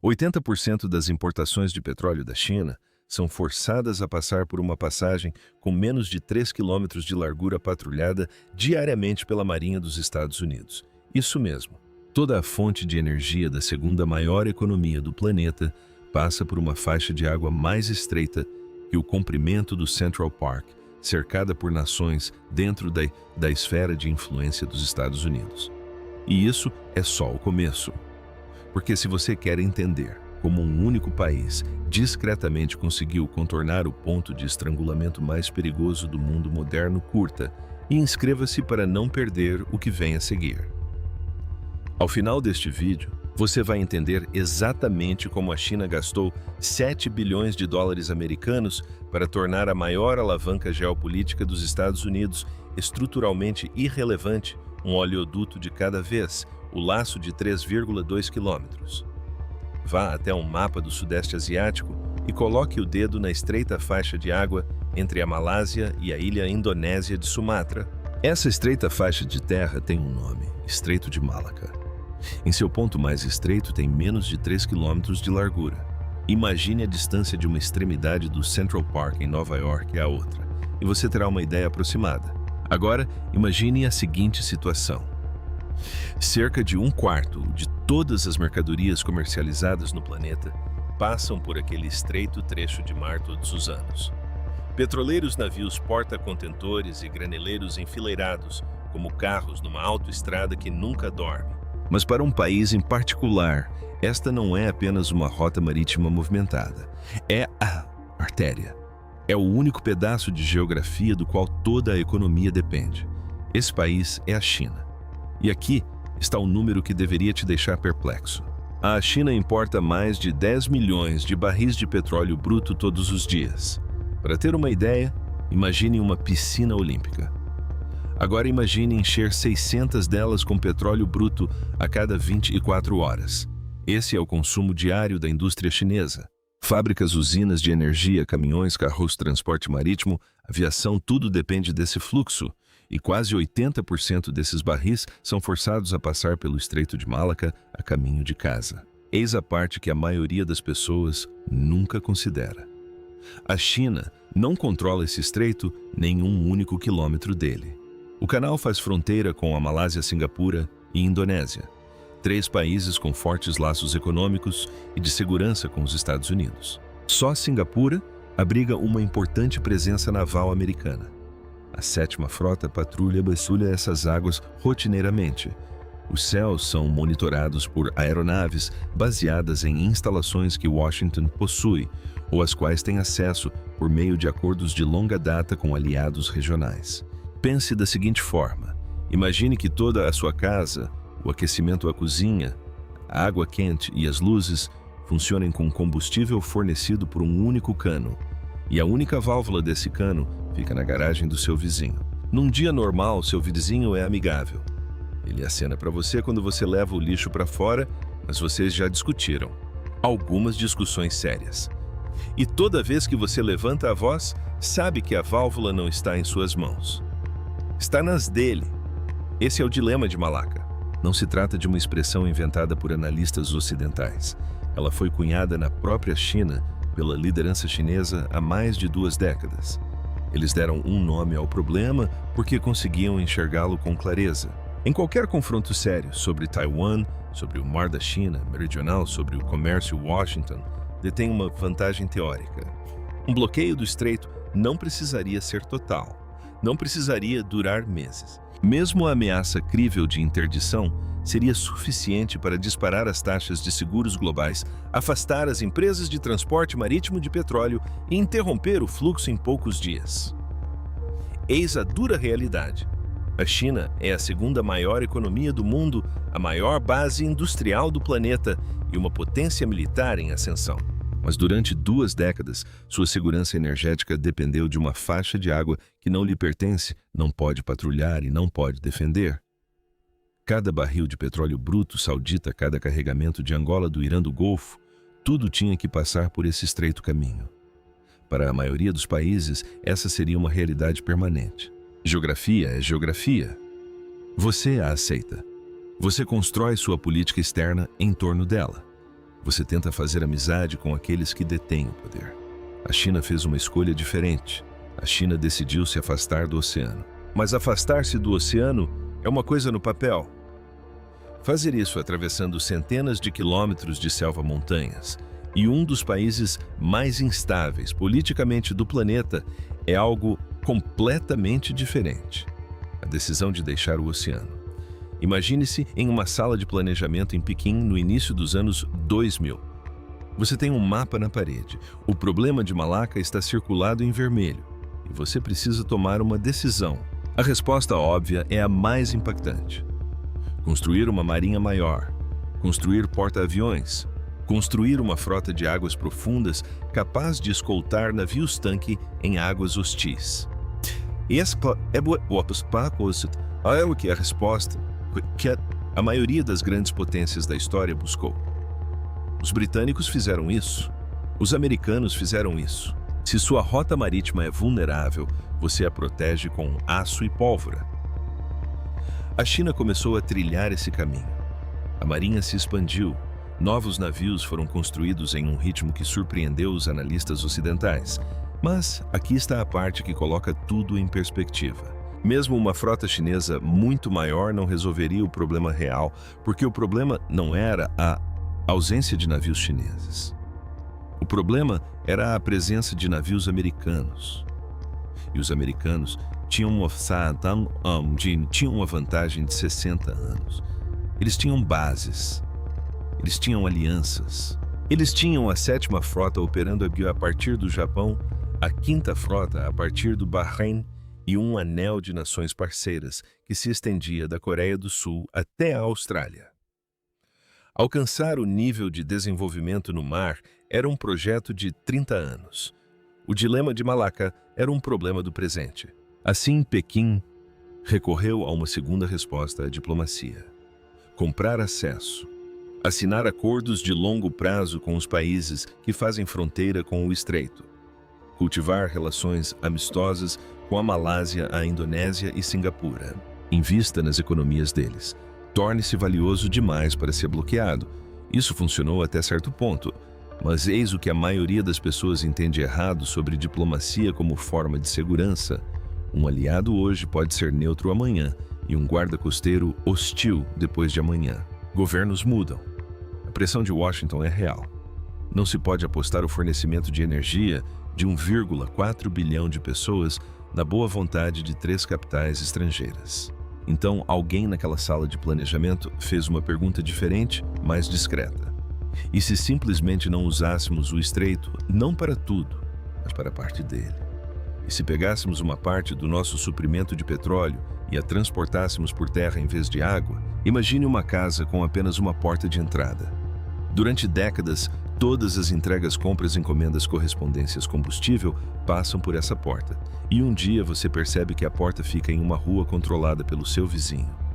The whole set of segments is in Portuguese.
80% das importações de petróleo da China são forçadas a passar por uma passagem com menos de 3 quilômetros de largura patrulhada diariamente pela Marinha dos Estados Unidos. Isso mesmo, toda a fonte de energia da segunda maior economia do planeta passa por uma faixa de água mais estreita que o comprimento do Central Park, cercada por nações dentro da esfera de influência dos Estados Unidos. E isso é só o começo. Porque se você quer entender como um único país discretamente conseguiu contornar o ponto de estrangulamento mais perigoso do mundo moderno, curta e inscreva-se para não perder o que vem a seguir. Ao final deste vídeo, você vai entender exatamente como a China gastou 7 bilhões de dólares americanos para tornar a maior alavanca geopolítica dos Estados Unidos estruturalmente irrelevante, um oleoduto de cada vez, o laço de 3,2 quilômetros. Vá até um mapa do Sudeste Asiático e coloque o dedo na estreita faixa de água entre a Malásia e a ilha indonésia de Sumatra. Essa estreita faixa de terra tem um nome, Estreito de Malaca. Em seu ponto mais estreito tem menos de 3 quilômetros de largura. Imagine a distância de uma extremidade do Central Park em Nova York à outra, e você terá uma ideia aproximada. Agora, imagine a seguinte situação. Cerca de 1/4 de todas as mercadorias comercializadas no planeta passam por aquele estreito trecho de mar todos os anos. Petroleiros, navios porta-contentores e graneleiros enfileirados, como carros numa autoestrada que nunca dorme. Mas para um país em particular, esta não é apenas uma rota marítima movimentada. É a artéria. É o único pedaço de geografia do qual toda a economia depende. Esse país é a China. E aqui está o número que deveria te deixar perplexo. A China importa mais de 10 milhões de barris de petróleo bruto todos os dias. Para ter uma ideia, imagine uma piscina olímpica. Agora imagine encher 600 delas com petróleo bruto a cada 24 horas. Esse é o consumo diário da indústria chinesa. Fábricas, usinas de energia, caminhões, carros, transporte marítimo, aviação, tudo depende desse fluxo. E quase 80% desses barris são forçados a passar pelo Estreito de Malaca a caminho de casa. Eis a parte que a maioria das pessoas nunca considera. A China não controla esse estreito nem um único quilômetro dele. O canal faz fronteira com a Malásia, Singapura e Indonésia, 3 países com fortes laços econômicos e de segurança com os Estados Unidos. Só Singapura abriga uma importante presença naval americana. A 7ª Frota patrulha e vasculha essas águas rotineiramente. Os céus são monitorados por aeronaves baseadas em instalações que Washington possui ou às quais tem acesso por meio de acordos de longa data com aliados regionais. Pense da seguinte forma: imagine que toda a sua casa, o aquecimento à cozinha, a água quente e as luzes funcionem com combustível fornecido por um único cano, e a única válvula desse cano fica na garagem do seu vizinho. Num dia normal, seu vizinho é amigável. Ele acena para você quando você leva o lixo para fora, mas vocês já discutiram. Algumas discussões sérias. E toda vez que você levanta a voz, sabe que a válvula não está em suas mãos. Está nas dele. Esse é o dilema de Malaca. Não se trata de uma expressão inventada por analistas ocidentais. Ela foi cunhada na própria China pela liderança chinesa há mais de 2 décadas. Eles deram um nome ao problema porque conseguiam enxergá-lo com clareza. Em qualquer confronto sério sobre Taiwan, sobre o Mar da China Meridional, sobre o comércio, Washington detém uma vantagem teórica. Um bloqueio do estreito não precisaria ser total. Não precisaria durar meses. Mesmo a ameaça crível de interdição seria suficiente para disparar as taxas de seguros globais, afastar as empresas de transporte marítimo de petróleo e interromper o fluxo em poucos dias. Eis a dura realidade. A China é a 2ª maior economia do mundo, a maior base industrial do planeta e uma potência militar em ascensão. Mas durante 2 décadas, sua segurança energética dependeu de uma faixa de água que não lhe pertence, não pode patrulhar e não pode defender. Cada barril de petróleo bruto saudita, cada carregamento de Angola, do Irã, do Golfo, tudo tinha que passar por esse estreito caminho. Para a maioria dos países, essa seria uma realidade permanente. Geografia é geografia. Você a aceita. Você constrói sua política externa em torno dela. Você tenta fazer amizade com aqueles que detêm o poder. A China fez uma escolha diferente. A China decidiu se afastar do oceano. Mas afastar-se do oceano é uma coisa no papel. Fazer isso atravessando centenas de quilômetros de selva-montanhas e um dos países mais instáveis politicamente do planeta é algo completamente diferente. A decisão de deixar o oceano. Imagine-se em uma sala de planejamento em Pequim no início dos anos 2000. Você tem um mapa na parede. O problema de Malaca está circulado em vermelho e você precisa tomar uma decisão. A resposta óbvia é a mais impactante. Construir uma marinha maior, construir porta-aviões, construir uma frota de águas profundas capaz de escoltar navios-tanque em águas hostis. Essa é a resposta que a maioria das grandes potências da história buscou. Os britânicos fizeram isso. Os americanos fizeram isso. Se sua rota marítima é vulnerável, você a protege com aço e pólvora. A China começou a trilhar esse caminho. A marinha se expandiu. Novos navios foram construídos em um ritmo que surpreendeu os analistas ocidentais. Mas aqui está a parte que coloca tudo em perspectiva. Mesmo uma frota chinesa muito maior não resolveria o problema real, porque o problema não era a ausência de navios chineses. O problema era a presença de navios americanos. E os americanos tinham uma vantagem de 60 anos. Eles tinham bases, eles tinham alianças, eles tinham a 7ª frota operando a partir do Japão, a 5ª frota a partir do Bahrein e um anel de nações parceiras que se estendia da Coreia do Sul até a Austrália. Alcançar o nível de desenvolvimento no mar era um projeto de 30 anos. O dilema de Malaca era um problema do presente. Assim, Pequim recorreu a uma segunda resposta à diplomacia. Comprar acesso. Assinar acordos de longo prazo com os países que fazem fronteira com o Estreito. Cultivar relações amistosas com a Malásia, a Indonésia e Singapura. Invista nas economias deles. Torne-se valioso demais para ser bloqueado. Isso funcionou até certo ponto, mas eis o que a maioria das pessoas entende errado sobre diplomacia como forma de segurança. Um aliado hoje pode ser neutro amanhã e um guarda costeiro hostil depois de amanhã. Governos mudam. A pressão de Washington é real. Não se pode apostar o fornecimento de energia de 1,4 bilhão de pessoas na boa vontade de 3 capitais estrangeiras. Então, alguém naquela sala de planejamento fez uma pergunta diferente, mais discreta. E se simplesmente não usássemos o estreito, não para tudo, mas para parte dele? E se pegássemos uma parte do nosso suprimento de petróleo e a transportássemos por terra em vez de água? Imagine uma casa com apenas uma porta de entrada. Durante décadas, todas as entregas, compras, encomendas, correspondências, combustível passam por essa porta. E um dia você percebe que a porta fica em uma rua controlada pelo seu vizinho.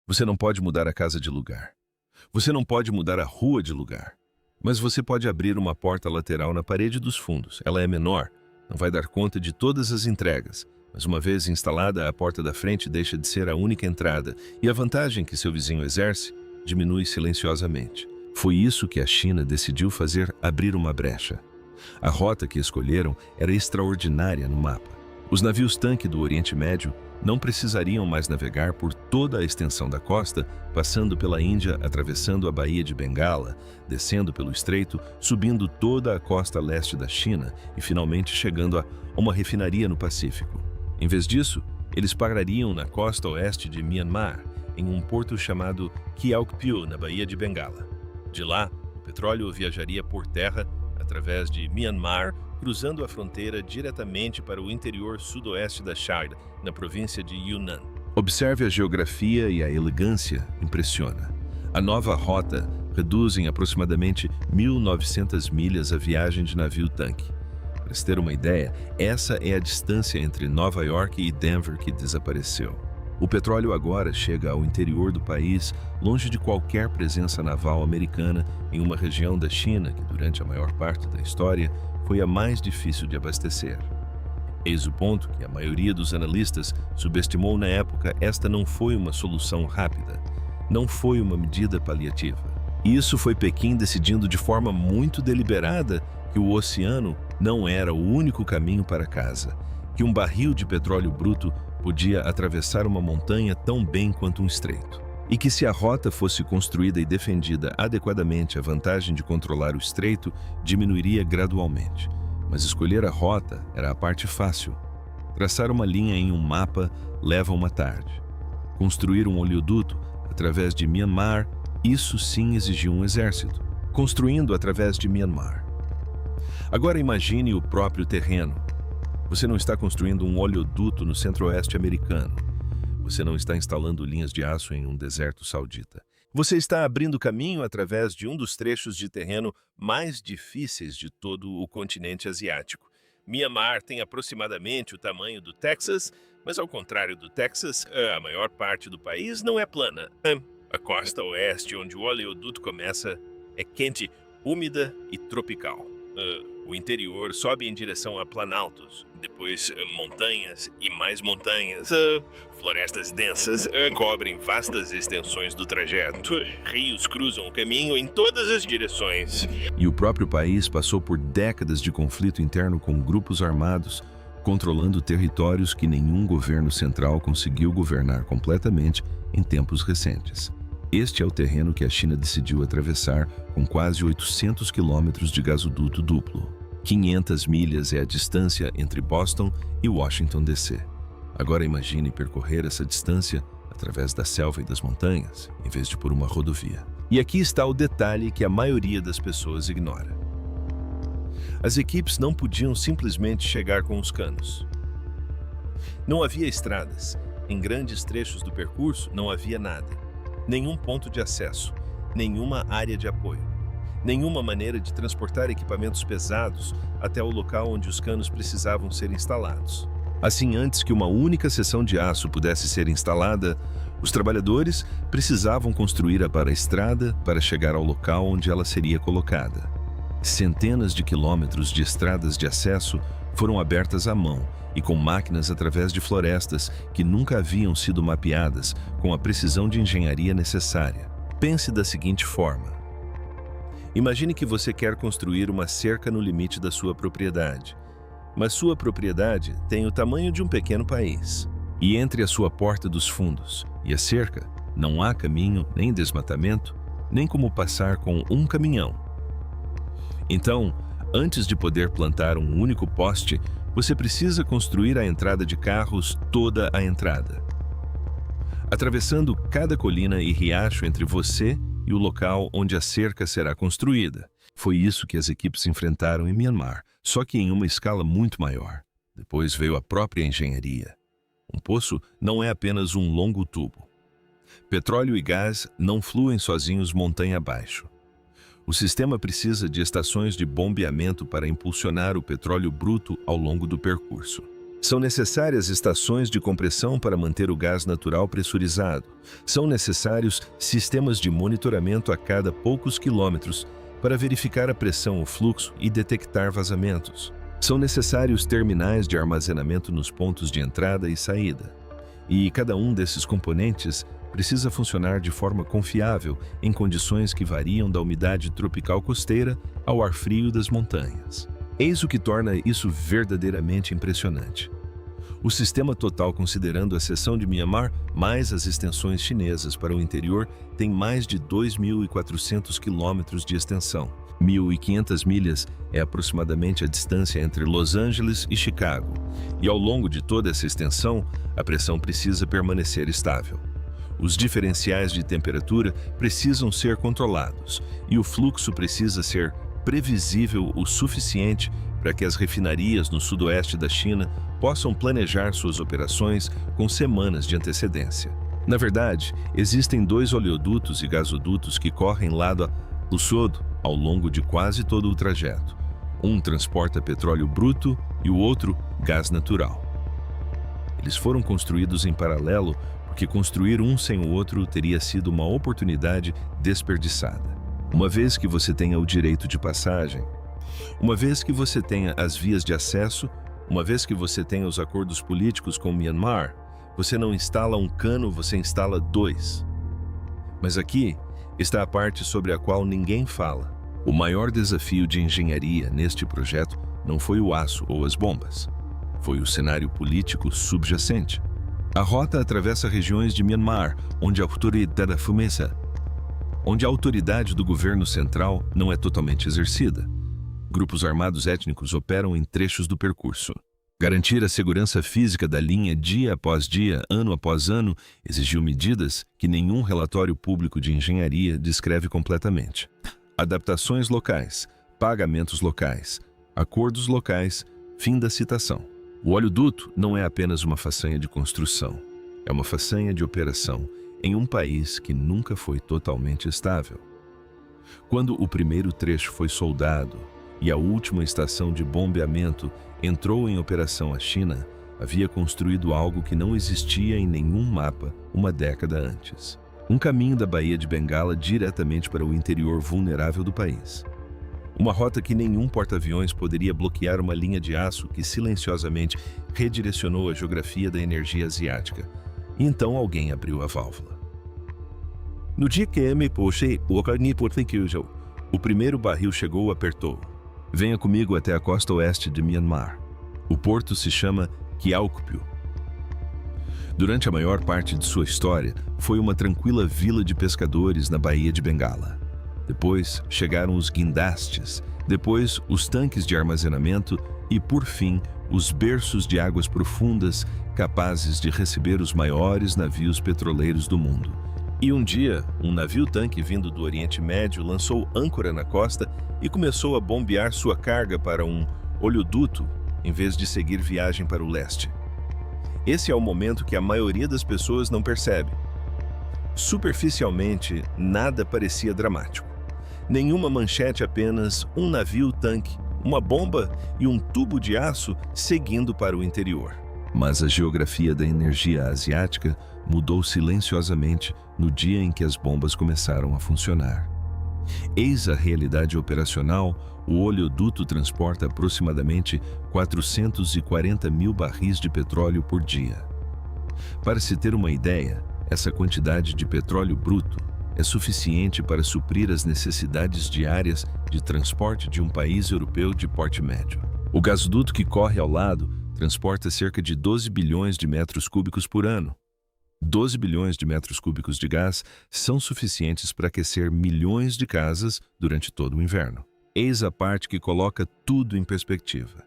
Você não pode mudar a casa de lugar. Você não pode mudar a rua de lugar. Mas você pode abrir uma porta lateral na parede dos fundos. Ela é menor, não vai dar conta de todas as entregas, mas uma vez instalada, a porta da frente deixa de ser a única entrada e a vantagem que seu vizinho exerce diminui silenciosamente. Foi isso que a China decidiu fazer: abrir uma brecha. A rota que escolheram era extraordinária no mapa. Os navios-tanque do Oriente Médio não precisariam mais navegar por toda a extensão da costa, passando pela Índia, atravessando a Baía de Bengala, descendo pelo estreito, subindo toda a costa leste da China e finalmente chegando a uma refinaria no Pacífico. Em vez disso, eles parariam na costa oeste de Myanmar, em um porto chamado Kiaukpiu, na Baía de Bengala. De lá, o petróleo viajaria por terra através de Myanmar, cruzando a fronteira diretamente para o interior sudoeste da China, na província de Yunnan. Observe a geografia e a elegância impressiona. A nova rota reduz em aproximadamente 1.900 milhas a viagem de navio-tanque. Para se ter uma ideia, essa é a distância entre Nova York e Denver que desapareceu. O petróleo agora chega ao interior do país, longe de qualquer presença naval americana, em uma região da China que, durante a maior parte da história, foi a mais difícil de abastecer. Eis o ponto que a maioria dos analistas subestimou na época: esta não foi uma solução rápida, não foi uma medida paliativa. Isso foi Pequim decidindo de forma muito deliberada que o oceano não era o único caminho para casa, que um barril de petróleo bruto podia atravessar uma montanha tão bem quanto um estreito. E que se a rota fosse construída e defendida adequadamente, a vantagem de controlar o estreito diminuiria gradualmente. Mas escolher a rota era a parte fácil. Traçar uma linha em um mapa leva uma tarde. Construir um oleoduto através de Myanmar, isso sim exigiu um exército. Construindo através de Myanmar. Agora imagine o próprio terreno. Você não está construindo um oleoduto no centro-oeste americano. Você não está instalando linhas de aço em um deserto saudita. Você está abrindo caminho através de um dos trechos de terreno mais difíceis de todo o continente asiático. Myanmar tem aproximadamente o tamanho do Texas, mas ao contrário do Texas, a maior parte do país não é plana. A costa oeste, onde o oleoduto começa, é quente, úmida e tropical. O interior sobe em direção a planaltos, depois montanhas e mais montanhas. Florestas densas cobrem vastas extensões do trajeto. Rios cruzam o caminho em todas as direções. E o próprio país passou por décadas de conflito interno com grupos armados, controlando territórios que nenhum governo central conseguiu governar completamente em tempos recentes. Este é o terreno que a China decidiu atravessar com quase 800 quilômetros de gasoduto duplo. 500 milhas é a distância entre Boston e Washington, D.C. Agora imagine percorrer essa distância através da selva e das montanhas, em vez de por uma rodovia. E aqui está o detalhe que a maioria das pessoas ignora. As equipes não podiam simplesmente chegar com os canos. Não havia estradas. Em grandes trechos do percurso não havia nada. Nenhum ponto de acesso, nenhuma área de apoio, nenhuma maneira de transportar equipamentos pesados até o local onde os canos precisavam ser instalados. Assim, antes que uma única seção de aço pudesse ser instalada, os trabalhadores precisavam construir a para-estrada para chegar ao local onde ela seria colocada. Centenas de quilômetros de estradas de acesso foram abertas à mão e com máquinas através de florestas que nunca haviam sido mapeadas com a precisão de engenharia necessária. Pense da seguinte forma. Imagine que você quer construir uma cerca no limite da sua propriedade, mas sua propriedade tem o tamanho de um pequeno país. E entre a sua porta dos fundos e a cerca, não há caminho, nem desmatamento, nem como passar com um caminhão. Então, antes de poder plantar um único poste, você precisa construir a entrada de carros, toda a entrada, atravessando cada colina e riacho entre você e o local onde a cerca será construída. Foi isso que as equipes enfrentaram em Myanmar, só que em uma escala muito maior. Depois veio a própria engenharia. Um poço não é apenas um longo tubo. Petróleo e gás não fluem sozinhos montanha abaixo. O sistema precisa de estações de bombeamento para impulsionar o petróleo bruto ao longo do percurso. São necessárias estações de compressão para manter o gás natural pressurizado. São necessários sistemas de monitoramento a cada poucos quilômetros para verificar a pressão, o fluxo e detectar vazamentos. São necessários terminais de armazenamento nos pontos de entrada e saída. E cada um desses componentes precisa funcionar de forma confiável em condições que variam da umidade tropical costeira ao ar frio das montanhas. Eis o que torna isso verdadeiramente impressionante. O sistema total, considerando a seção de Myanmar mais as extensões chinesas para o interior, tem mais de 2.400 quilômetros de extensão. 1.500 milhas é aproximadamente a distância entre Los Angeles e Chicago, e ao longo de toda essa extensão, a pressão precisa permanecer estável. Os diferenciais de temperatura precisam ser controlados, e o fluxo precisa ser previsível o suficiente para que as refinarias no sudoeste da China possam planejar suas operações com semanas de antecedência. Na verdade, existem 2 oleodutos e gasodutos que correm lado a lado ao longo de quase todo o trajeto. Um transporta petróleo bruto e o outro gás natural. Eles foram construídos em paralelo porque construir um sem o outro teria sido uma oportunidade desperdiçada. Uma vez que você tenha o direito de passagem, uma vez que você tenha as vias de acesso, uma vez que você tenha os acordos políticos com Myanmar, você não instala um cano, você instala 2. Mas aqui está a parte sobre a qual ninguém fala. O maior desafio de engenharia neste projeto não foi o aço ou as bombas. Foi o cenário político subjacente. A rota atravessa regiões de Myanmar, onde a autoridade do governo central não é totalmente exercida. Grupos armados étnicos operam em trechos do percurso. Garantir a segurança física da linha dia após dia, ano após ano, exigiu medidas que nenhum relatório público de engenharia descreve completamente. Adaptações locais, pagamentos locais, acordos locais, fim da citação. O oleoduto não é apenas uma façanha de construção, é uma façanha de operação em um país que nunca foi totalmente estável. Quando o primeiro trecho foi soldado e a última estação de bombeamento entrou em operação, a China havia construído algo que não existia em nenhum mapa uma década antes. Um caminho da Baía de Bengala diretamente para o interior vulnerável do país. Uma rota que nenhum porta-aviões poderia bloquear, uma linha de aço que silenciosamente redirecionou a geografia da energia asiática. E então alguém abriu a válvula. No dia que o primeiro barril chegou, apertou. Venha comigo até a costa oeste de Myanmar. O porto se chama Kyaukphyu. Durante a maior parte de sua história, foi uma tranquila vila de pescadores na Baía de Bengala. Depois chegaram os guindastes, depois os tanques de armazenamento e, por fim, os berços de águas profundas capazes de receber os maiores navios petroleiros do mundo. E um dia, um navio-tanque vindo do Oriente Médio lançou âncora na costa e começou a bombear sua carga para um oleoduto em vez de seguir viagem para o leste. Esse é o momento que a maioria das pessoas não percebe. Superficialmente, nada parecia dramático. Nenhuma manchete, apenas um navio-tanque, uma bomba e um tubo de aço seguindo para o interior. Mas a geografia da energia asiática mudou silenciosamente no dia em que as bombas começaram a funcionar. Eis a realidade operacional: o oleoduto transporta aproximadamente 440 mil barris de petróleo por dia. Para se ter uma ideia, essa quantidade de petróleo bruto é suficiente para suprir as necessidades diárias de transporte de um país europeu de porte médio. O gasoduto que corre ao lado transporta cerca de 12 bilhões de metros cúbicos por ano. 12 bilhões de metros cúbicos de gás são suficientes para aquecer milhões de casas durante todo o inverno. Eis a parte que coloca tudo em perspectiva.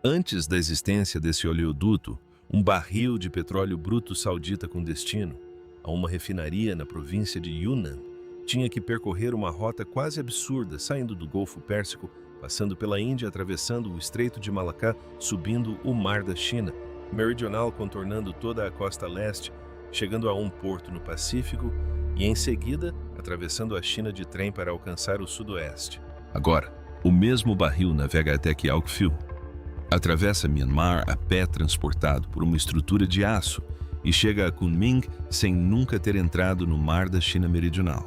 Antes da existência desse oleoduto, um barril de petróleo bruto saudita com destino a uma refinaria na província de Yunnan tinha que percorrer uma rota quase absurda, saindo do Golfo Pérsico, passando pela Índia, atravessando o Estreito de Malaca, subindo o Mar da China Meridional, contornando toda a costa leste, chegando a um porto no Pacífico e, em seguida, atravessando a China de trem para alcançar o sudoeste. Agora, o mesmo barril navega até Kyaukphyu, atravessa Myanmar a pé, transportado por uma estrutura de aço, e chega a Kunming sem nunca ter entrado no Mar da China Meridional.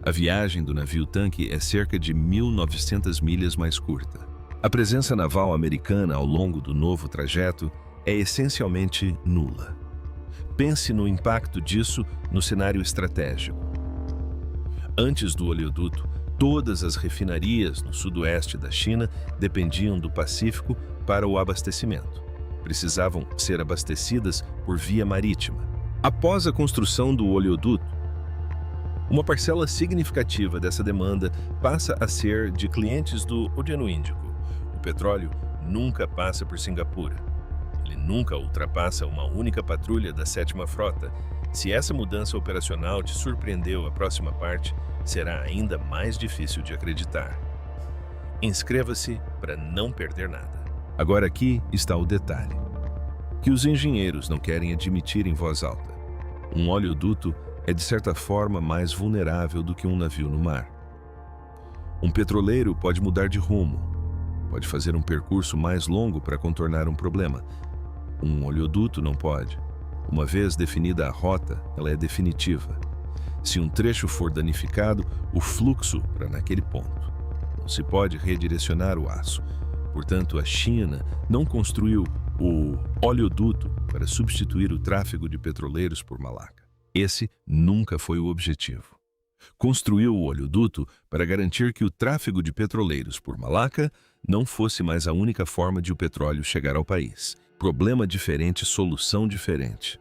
A viagem do navio-tanque é cerca de 1.900 milhas mais curta. A presença naval americana ao longo do novo trajeto é essencialmente nula. Pense no impacto disso no cenário estratégico. Antes do oleoduto, todas as refinarias no sudoeste da China dependiam do Pacífico para o abastecimento. Precisavam ser abastecidas por via marítima. Após a construção do oleoduto, uma parcela significativa dessa demanda passa a ser de clientes do Oceano Índico. O petróleo nunca passa por Singapura. Ele nunca ultrapassa uma única patrulha da 7ª Frota. Se essa mudança operacional te surpreendeu a próxima parte, será ainda mais difícil de acreditar. Inscreva-se para não perder nada. Agora aqui está o detalhe, que os engenheiros não querem admitir em voz alta. Um oleoduto é de certa forma mais vulnerável do que um navio no mar. Um petroleiro pode mudar de rumo, pode fazer um percurso mais longo para contornar um problema. Um oleoduto não pode. Uma vez definida a rota, ela é definitiva. Se um trecho for danificado, o fluxo para naquele ponto. Não se pode redirecionar o aço. Portanto, a China não construiu o oleoduto para substituir o tráfego de petroleiros por Malaca. Esse nunca foi o objetivo. Construiu o oleoduto para garantir que o tráfego de petroleiros por Malaca não fosse mais a única forma de o petróleo chegar ao país. Problema diferente, solução diferente.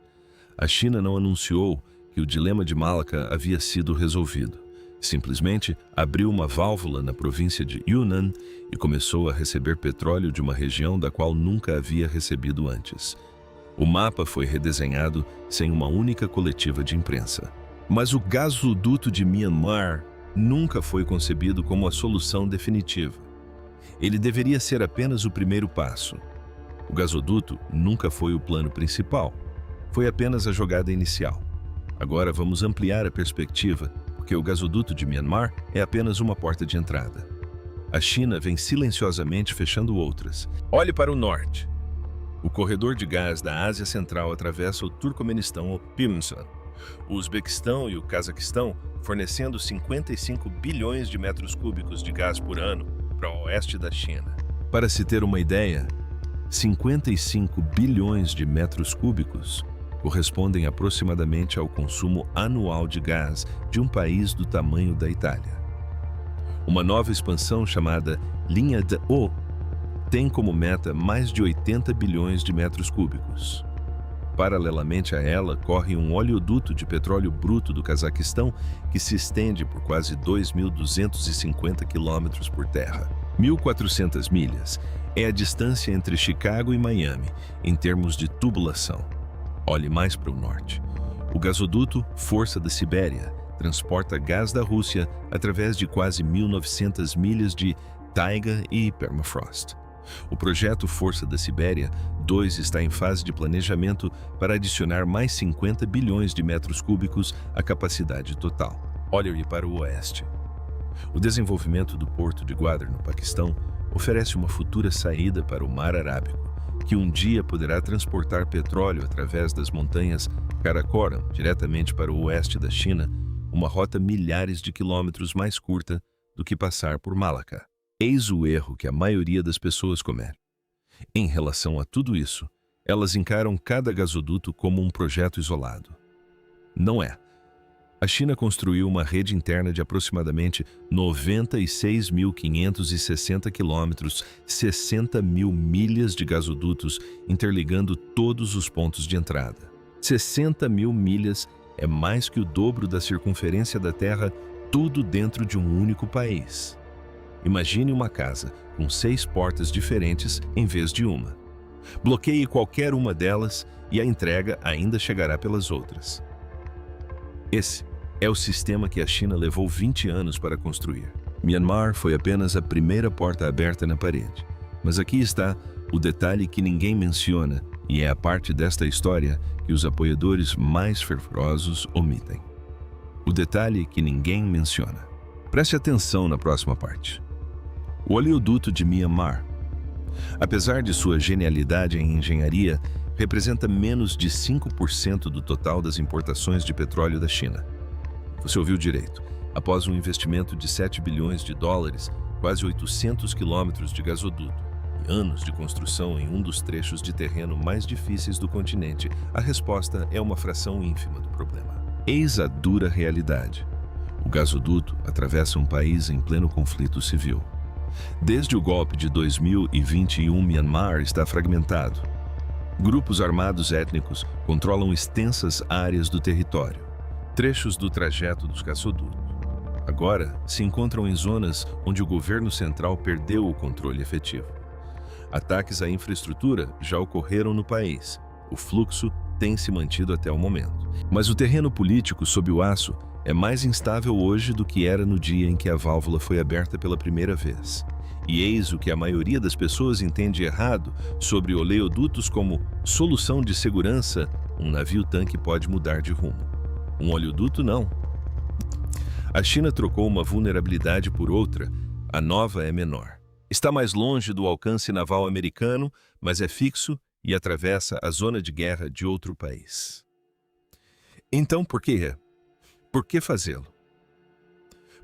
A China não anunciou que o dilema de Malaca havia sido resolvido. Simplesmente abriu uma válvula na província de Yunnan e começou a receber petróleo de uma região da qual nunca havia recebido antes. O mapa foi redesenhado sem uma única coletiva de imprensa. Mas o gasoduto de Myanmar nunca foi concebido como a solução definitiva. Ele deveria ser apenas o primeiro passo. O gasoduto nunca foi o plano principal. Foi apenas a jogada inicial. Agora vamos ampliar a perspectiva, porque o gasoduto de Myanmar é apenas uma porta de entrada. A China vem silenciosamente fechando outras. Olhe para o norte. O corredor de gás da Ásia Central atravessa o Turcomenistão ou Pimson, o Uzbequistão e o Cazaquistão, fornecendo 55 bilhões de metros cúbicos de gás por ano para o oeste da China. Para se ter uma ideia, 55 bilhões de metros cúbicos correspondem aproximadamente ao consumo anual de gás de um país do tamanho da Itália. Uma nova expansão chamada Linha de O tem como meta mais de 80 bilhões de metros cúbicos. Paralelamente a ela, corre um oleoduto de petróleo bruto do Cazaquistão que se estende por quase 2.250 quilômetros por terra. 1.400 milhas é a distância entre Chicago e Miami, em termos de tubulação. Olhe mais para o norte. O gasoduto Força da Sibéria transporta gás da Rússia através de quase 1.900 milhas de taiga e permafrost. O projeto Força da Sibéria 2 está em fase de planejamento para adicionar mais 50 bilhões de metros cúbicos à capacidade total. Olhe para o oeste. O desenvolvimento do porto de Gwadar, no Paquistão, oferece uma futura saída para o Mar Arábico, que um dia poderá transportar petróleo através das montanhas Karakoram diretamente para o oeste da China, uma rota milhares de quilômetros mais curta do que passar por Malaca. Eis o erro que a maioria das pessoas comete. Em relação a tudo isso, elas encaram cada gasoduto como um projeto isolado. Não é. A China construiu uma rede interna de aproximadamente 96.560 quilômetros, 60 mil milhas de gasodutos interligando todos os pontos de entrada. 60 mil milhas é mais que o dobro da circunferência da Terra, tudo dentro de um único país. Imagine uma casa com 6 portas diferentes em vez de uma. Bloqueie qualquer uma delas e a entrega ainda chegará pelas outras. Esse é o sistema que a China levou 20 anos para construir. Myanmar foi apenas a primeira porta aberta na parede. Mas aqui está o detalhe que ninguém menciona, e é a parte desta história que os apoiadores mais fervorosos omitem. O detalhe que ninguém menciona. Preste atenção na próxima parte. O oleoduto de Myanmar, apesar de sua genialidade em engenharia, representa menos de 5% do total das importações de petróleo da China. Você ouviu direito, após um investimento de 7 bilhões de dólares, quase 800 quilômetros de gasoduto e anos de construção em um dos trechos de terreno mais difíceis do continente, a resposta é uma fração ínfima do problema. Eis a dura realidade. O gasoduto atravessa um país em pleno conflito civil. Desde o golpe de 2021, Myanmar está fragmentado. Grupos armados étnicos controlam extensas áreas do território. Trechos do trajeto dos gasodutos agora se encontram em zonas onde o governo central perdeu o controle efetivo. Ataques à infraestrutura já ocorreram no país. O fluxo tem se mantido até o momento. Mas o terreno político sob o aço é mais instável hoje do que era no dia em que a válvula foi aberta pela primeira vez. E eis o que a maioria das pessoas entende errado sobre oleodutos como solução de segurança. Um navio-tanque pode mudar de rumo. Um oleoduto não. A China trocou uma vulnerabilidade por outra. A nova é menor. Está mais longe do alcance naval americano, mas é fixo e atravessa a zona de guerra de outro país. Então, por quê? Por que fazê-lo?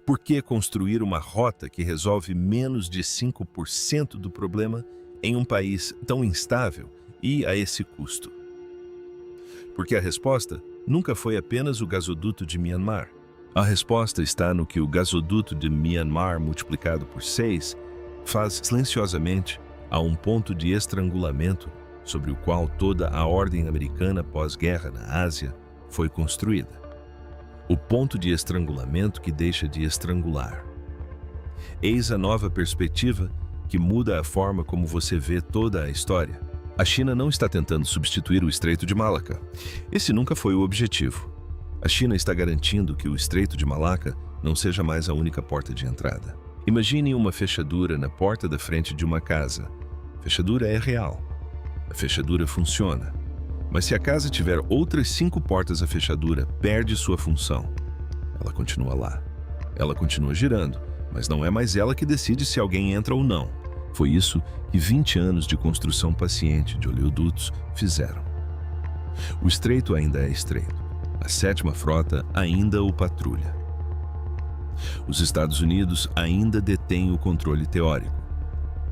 Por que construir uma rota que resolve menos de 5% do problema em um país tão instável e a esse custo? Porque a resposta nunca foi apenas o gasoduto de Myanmar. A resposta está no que o gasoduto de Myanmar multiplicado por 6 faz silenciosamente a um ponto de estrangulamento sobre o qual toda a ordem americana pós-guerra na Ásia foi construída. O ponto de estrangulamento que deixa de estrangular. Eis a nova perspectiva que muda a forma como você vê toda a história. A China não está tentando substituir o Estreito de Malaca. Esse nunca foi o objetivo. A China está garantindo que o Estreito de Malaca não seja mais a única porta de entrada. Imagine uma fechadura na porta da frente de uma casa. A fechadura é real. A fechadura funciona. Mas se a casa tiver outras 5 portas, a fechadura perde sua função. Ela continua lá. Ela continua girando, mas não é mais ela que decide se alguém entra ou não. Foi isso que 20 anos de construção paciente de oleodutos fizeram. O estreito ainda é estreito. A 7ª frota ainda o patrulha. Os Estados Unidos ainda detêm o controle teórico.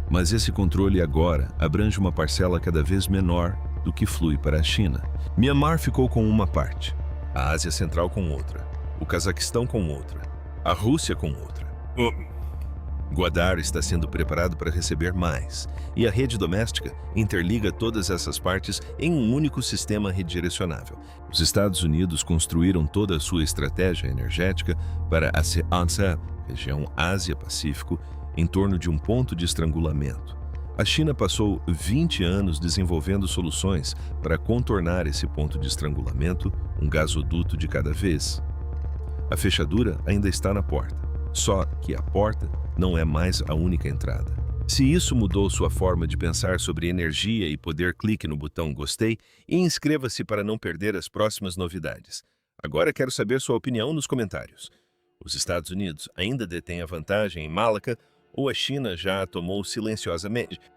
Mas esse controle agora abrange uma parcela cada vez menor do que flui para a China. Myanmar ficou com uma parte, a Ásia Central com outra, o Cazaquistão com outra, a Rússia com outra. Gwadar está sendo preparado para receber mais, e a rede doméstica interliga todas essas partes em um único sistema redirecionável. Os Estados Unidos construíram toda a sua estratégia energética para a ASEAN, região Ásia-Pacífico, em torno de um ponto de estrangulamento. A China passou 20 anos desenvolvendo soluções para contornar esse ponto de estrangulamento, um gasoduto de cada vez. A fechadura ainda está na porta, só que a porta não é mais a única entrada. Se isso mudou sua forma de pensar sobre energia e poder, clique no botão gostei e inscreva-se para não perder as próximas novidades. Agora quero saber sua opinião nos comentários. Os Estados Unidos ainda detêm a vantagem em Malaca ou a China já a tomou silenciosamente?